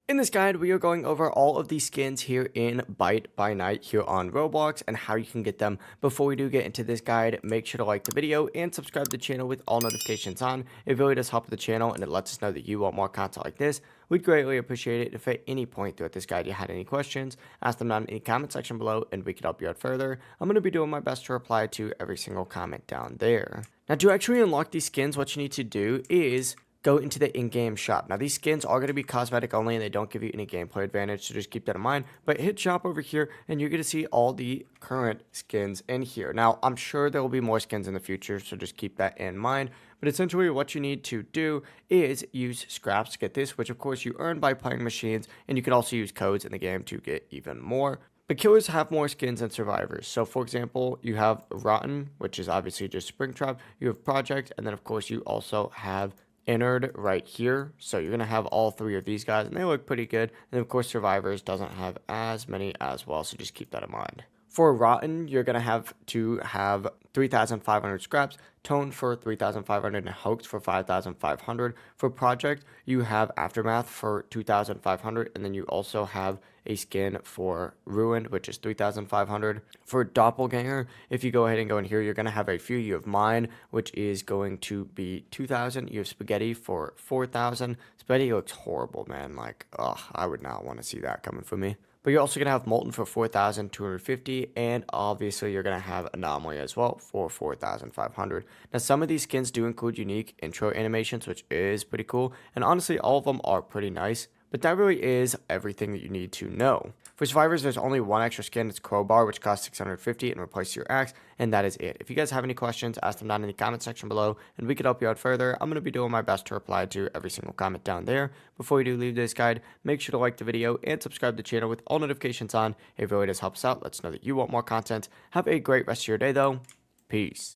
In this guide, we are going over all of these skins here in Byte by Night here on Roblox and how you can get them. Before we do get into this guide, make sure to like the video and subscribe to the channel with all notifications on. It really does help the channel and it lets us know that you want more content like this. We'd greatly appreciate it if at any point throughout this guide you had any questions, ask them down in the comment section below and we can help you out further. I'm going to be doing my best to reply to every single comment down there. Now, to actually unlock these skins, what you need to do is go into the in-game shop. Now, these skins are going to be cosmetic only and they don't give you any gameplay advantage, so just keep that in mind. But hit shop over here and you're going to see all the current skins in here. Now, I'm sure there will be more skins in the future, so just keep that in mind. But essentially what you need to do is use scraps to get this, which of course you earn by playing machines, and you can also use codes in the game to get even more. But killers have more skins than survivors. So for example, you have Rotten, which is obviously just Springtrap. You have Project, and then of course you also have Innard right here. So you're going to have all three of these guys and they look pretty good. And of course Survivors doesn't have as many as well, so just keep that in mind. For Rotten, you're going to have 3,500 scraps, Tone for 3,500, and Hoax for 5,500. For Project, you have Aftermath for 2,500, and then you also have a skin for Ruined, which is 3,500. For Doppelganger, if you go ahead and go in here, you're going to have a few. You have Mine, which is going to be 2,000. You have Spaghetti for 4,000. Spaghetti looks horrible, man. Like, ugh, I would not want to see that coming for me. But you're also going to have Molten for 4,250, and obviously you're going to have Anomaly as well for 4,500. Now, some of these skins do include unique intro animations, which is pretty cool, and honestly, all of them are pretty nice. But that really is everything that you need to know. For Survivors, there's only one extra skin. It's Crowbar, which costs 650 and replaces your axe, and that is it. If you guys have any questions, ask them down in the comment section below, and we can help you out further. I'm going to be doing my best to reply to every single comment down there. Before you do leave this guide, make sure to like the video and subscribe to the channel with all notifications on. It really does help us out. Let's know that you want more content. Have a great rest of your day, though. Peace.